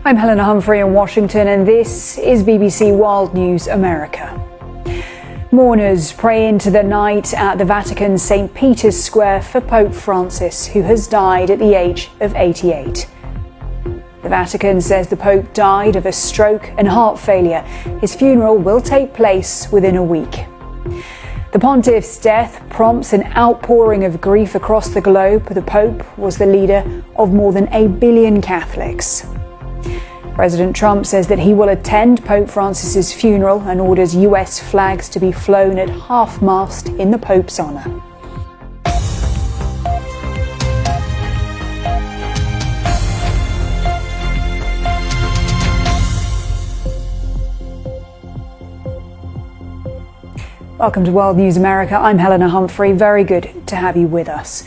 I'm Helena Humphrey in Washington, and this is BBC World News America. Mourners pray into the night at the Vatican's St. Peter's Square for Pope Francis, who has died at the age of 88. The Vatican says the Pope died of a stroke and heart failure. His funeral will take place within a week. The Pontiff's death prompts an outpouring of grief across the globe. The Pope was the leader of more than 1 billion Catholics. President Trump says that he will attend Pope Francis's funeral and orders US flags to be flown at half-mast in the Pope's honour. Welcome to World News America. I'm Helena Humphrey. Very good to have you with us.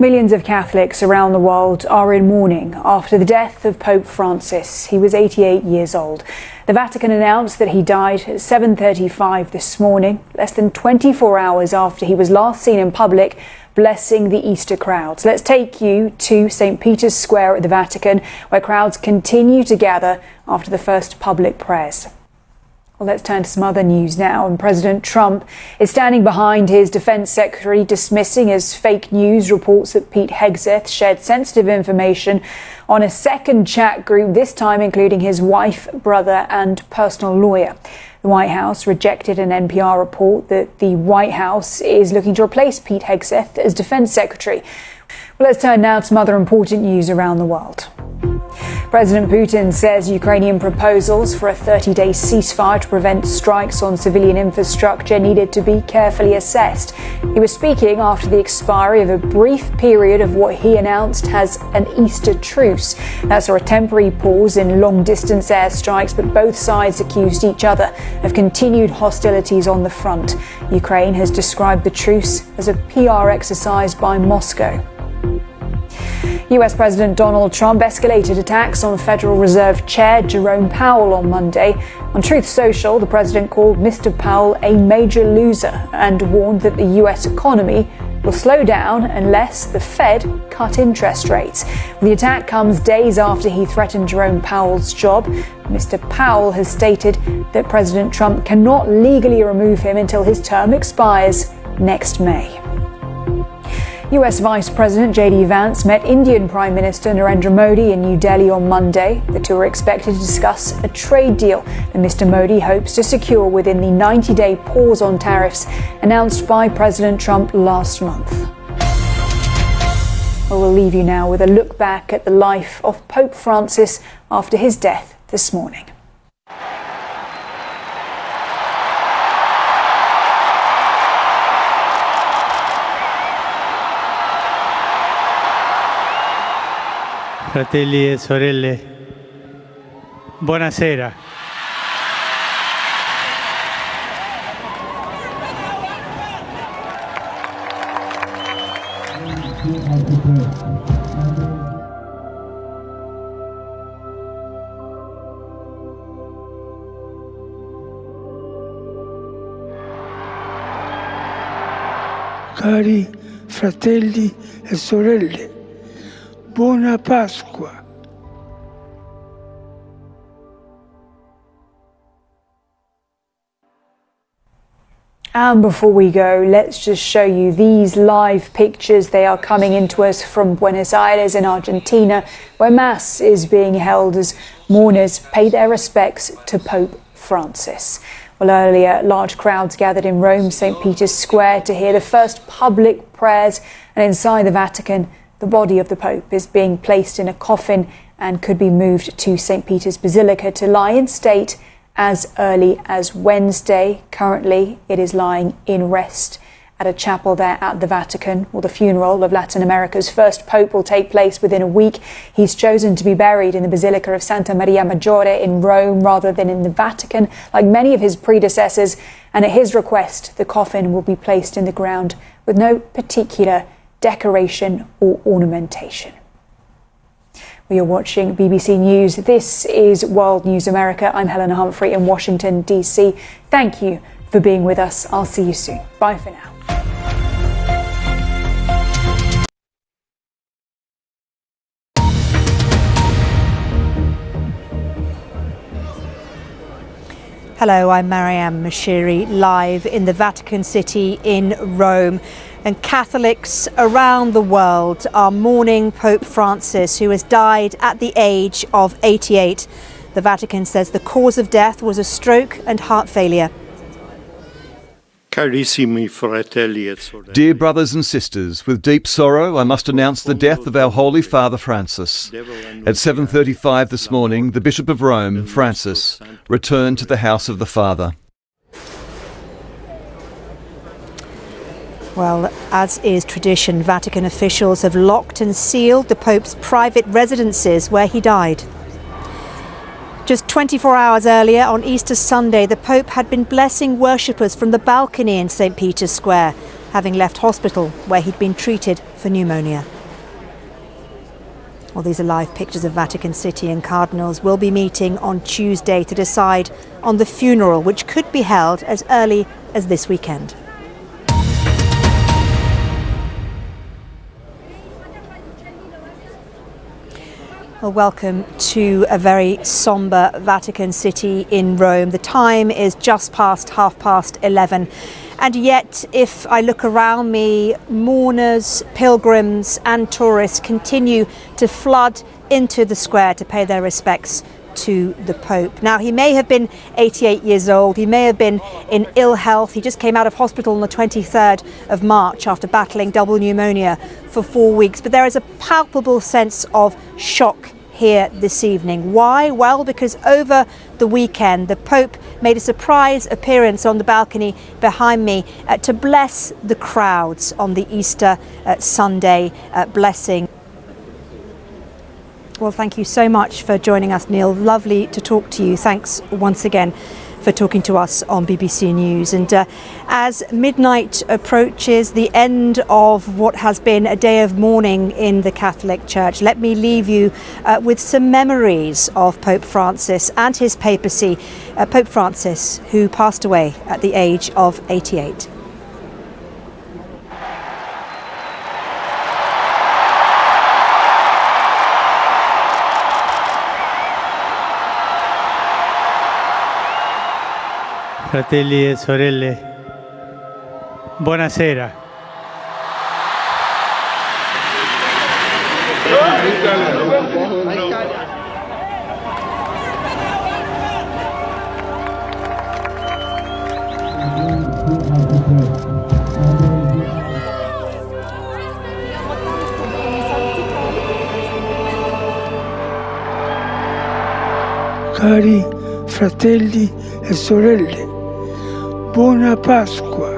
Millions of Catholics around the world are in mourning after the death of Pope Francis. He was 88 years old. The Vatican announced that he died at 7:35 this morning, less than 24 hours after he was last seen in public blessing the Easter crowds. Let's take you to St. Peter's Square at the Vatican, where crowds continue to gather after the first public prayers. Well, let's turn to some other news now. And President Trump is standing behind his defense secretary, dismissing as fake news reports that Pete Hegseth shared sensitive information on a second chat group, this time including his wife, brother and personal lawyer. The White House rejected an NPR report that the White House is looking to replace Pete Hegseth as defense secretary. Well, let's turn now to some other important news around the world. President Putin says Ukrainian proposals for a 30-day ceasefire to prevent strikes on civilian infrastructure needed to be carefully assessed. He was speaking after the expiry of a brief period of what he announced as an Easter truce. That's a temporary pause in long-distance airstrikes, but both sides accused each other of continued hostilities on the front. Ukraine has described the truce as a PR exercise by Moscow. US President Donald Trump escalated attacks on Federal Reserve Chair Jerome Powell on Monday. On Truth Social, the president called Mr. Powell a major loser and warned that the US economy will slow down unless the Fed cut interest rates. The attack comes days after he threatened Jerome Powell's job. Mr. Powell has stated that President Trump cannot legally remove him until his term expires next May. US Vice President J.D. Vance met Indian Prime Minister Narendra Modi in New Delhi on Monday. The two are expected to discuss a trade deal that Mr. Modi hopes to secure within the 90-day pause on tariffs announced by President Trump last month. We'll leave you now with a look back at the life of Pope Francis after his death this morning. Fratelli e sorelle, buonasera. Cari fratelli e sorelle, Buona Pasqua. And before we go, let's just show you these live pictures. They are coming into us from Buenos Aires in Argentina, where Mass is being held as mourners pay their respects to Pope Francis. Well, earlier, large crowds gathered in Rome, St. Peter's Square, to hear the first public prayers. And inside the Vatican, the body of the Pope is being placed in a coffin and could be moved to St. Peter's Basilica to lie in state as early as Wednesday. Currently, it is lying in rest at a chapel there at the Vatican. Well, the funeral of Latin America's first Pope will take place within a week. He's chosen to be buried in the Basilica of Santa Maria Maggiore in Rome rather than in the Vatican, like many of his predecessors. And at his request, the coffin will be placed in the ground with no particular decoration or ornamentation. We are watching BBC News. This is World News America. I'm Helena Humphrey in Washington, D.C. Thank you for being with us. I'll see you soon. Bye for now. Hello, I'm Maryam Moshiri, live in the Vatican City in Rome. And Catholics around the world are mourning Pope Francis, who has died at the age of 88. The Vatican says the cause of death was a stroke and heart failure. Dear brothers and sisters, with deep sorrow I must announce the death of our Holy Father Francis. At 7:35 this morning, the Bishop of Rome, Francis, returned to the house of the Father. Well, as is tradition, Vatican officials have locked and sealed the Pope's private residences where he died. Just 24 hours earlier, on Easter Sunday, the Pope had been blessing worshippers from the balcony in St. Peter's Square, having left hospital where he'd been treated for pneumonia. Well, these are live pictures of Vatican City, and cardinals will be meeting on Tuesday to decide on the funeral, which could be held as early as this weekend. Well, welcome to a very sombre Vatican City in Rome. The time is just past 11:30. And yet, if I look around me, mourners, pilgrims and tourists continue to flood into the square to pay their respects to the Pope. Now, he may have been 88 years old, he may have been in ill health. He just came out of hospital on the 23rd of March after battling double pneumonia for 4 weeks. But there is a palpable sense of shock here this evening. Why? Well, because over the weekend, the Pope made a surprise appearance on the balcony behind me to bless the crowds on the Easter Sunday blessing. Well, thank you so much for joining us, Neil. Lovely to talk to you. Thanks once again for talking to us on BBC News. And as midnight approaches the end of what has been a day of mourning in the Catholic Church, let me leave you with some memories of Pope Francis and his papacy. Pope Francis, who passed away at the age of 88. Fratelli e sorelle, buonasera. Cari fratelli e sorelle, buona Pasqua.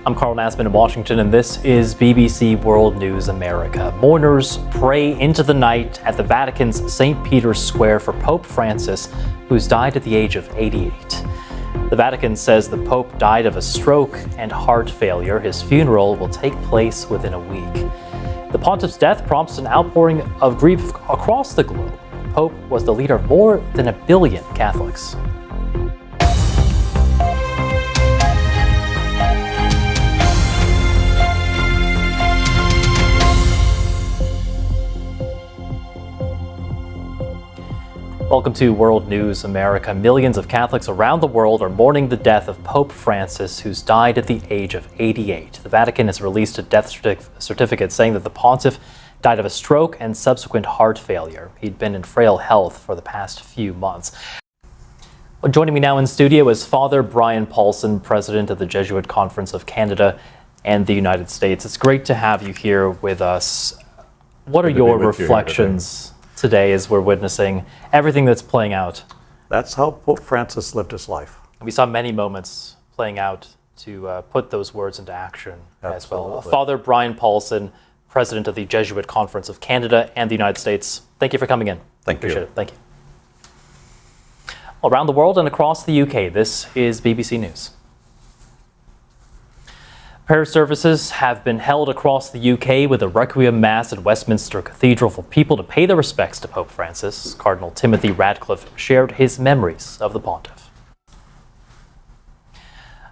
I'm Nasman in Washington, and this is BBC World News America. Mourners pray into the night at the Vatican's St. Peter's Square for Pope Francis, who's died at the age of 88. The Vatican says the Pope died of a stroke and heart failure. His funeral will take place within a week. The Pontiff's death prompts an outpouring of grief across the globe. The Pope was the leader of more than 1 billion Catholics. Welcome to World News America. Millions of Catholics around the world are mourning the death of Pope Francis, who's died at the age of 88. The Vatican has released a death certificate saying that the pontiff died of a stroke and subsequent heart failure. He'd been in frail health for the past few months. Well, joining me now in studio is Father Brian Paulson, president of the Jesuit Conference of Canada and the United States. It's great to have you here with us. What are your reflections today as we're witnessing everything that's playing out? That's how Pope Francis lived his life. We saw many moments playing out to put those words into action as well. Absolutely. Father Brian Paulson, president of the Jesuit Conference of Canada and the United States, thank you for coming in. Appreciate it. Thank you. Around the world and across the UK, this is BBC News. Prayer services have been held across the UK with a Requiem Mass at Westminster Cathedral for people to pay their respects to Pope Francis. Cardinal Timothy Radcliffe shared his memories of the pontiff.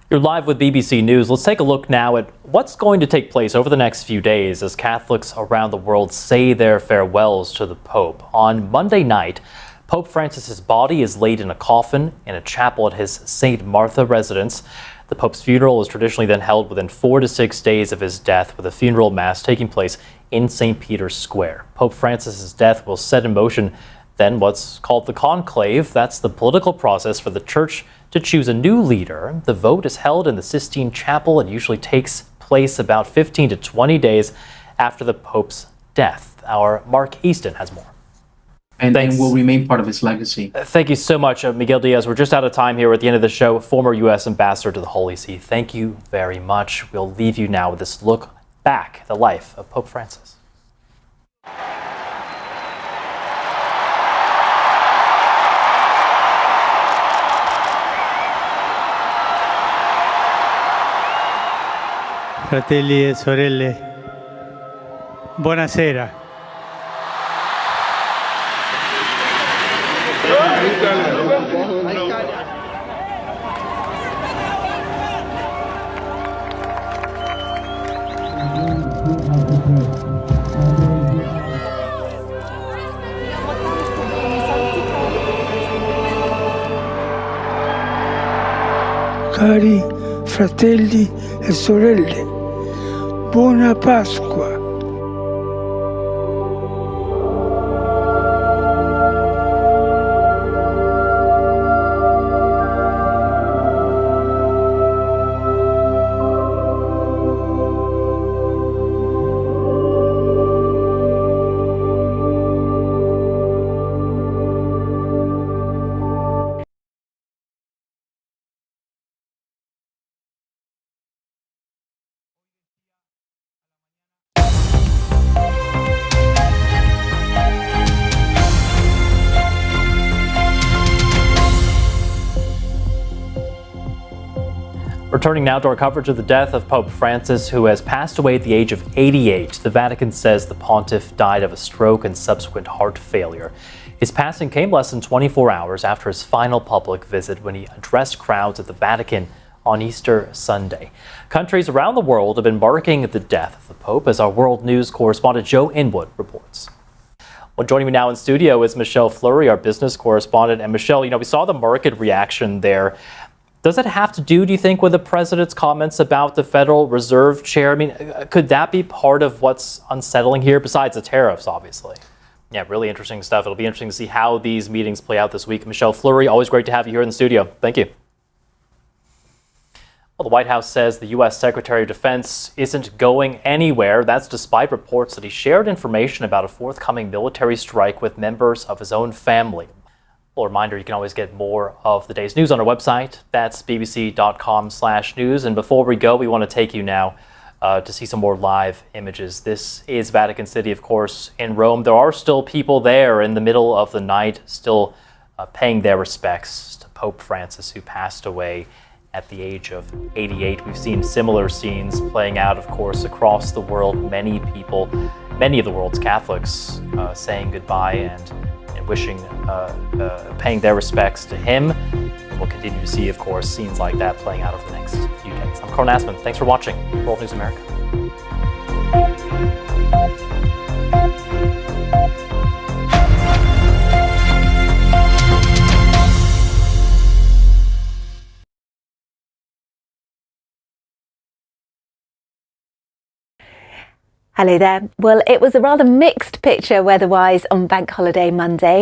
You're live with BBC News. Let's take a look now at what's going to take place over the next few days as Catholics around the world say their farewells to the Pope. On Monday night, Pope Francis's body is laid in a coffin in a chapel at his St. Martha residence. The Pope's funeral is traditionally then held within 4 to 6 days of his death, with a funeral mass taking place in St. Peter's Square. Pope Francis's death will set in motion then what's called the conclave. That's the political process for the Church to choose a new leader. The vote is held in the Sistine Chapel and usually takes place about 15 to 20 days after the Pope's death. Our Mark Easton has more. And will remain part of his legacy. Thank you so much, Miguel Diaz. We're just out of time here at the end of the show. Former U.S. Ambassador to the Holy See. Thank you very much. We'll leave you now with this look back at the life of Pope Francis. Fratelli e sorelle, buonasera. Cari fratelli e sorelle, buona Pasqua. Returning now to our coverage of the death of Pope Francis, who has passed away at the age of 88. The Vatican says the pontiff died of a stroke and subsequent heart failure. His passing came less than 24 hours after his final public visit when he addressed crowds at the Vatican on Easter Sunday. Countries around the world have been marking the death of the Pope, as our world news correspondent Joe Inwood reports. Well, joining me now in studio is Michelle Fleury, our business correspondent. And Michelle, we saw the market reaction there. Does it have to do you think, with the president's comments about the Federal Reserve Chair? Could that be part of what's unsettling here, besides the tariffs, obviously? Yeah, really interesting stuff. It'll be interesting to see how these meetings play out this week. Michelle Fleury, always great to have you here in the studio. Thank you. Well, the White House says the U.S. Secretary of Defense isn't going anywhere. That's despite reports that he shared information about a forthcoming military strike with members of his own family. Well, reminder, you can always get more of the day's news on our website. That's bbc.com/news. And before we go, we want to take you now to see some more live images. This is Vatican City, of course, in Rome. There are still people there in the middle of the night, still paying their respects to Pope Francis, who passed away at the age of 88. We've seen similar scenes playing out, of course, across the world. Many people, many of the world's Catholics saying goodbye and wishing, paying their respects to him. And we'll continue to see, of course, scenes like that playing out over the next few days. I'm Cral Nasman. Thanks for watching World News America. Hello there. Well, it was a rather mixed picture weather-wise on Bank Holiday Monday.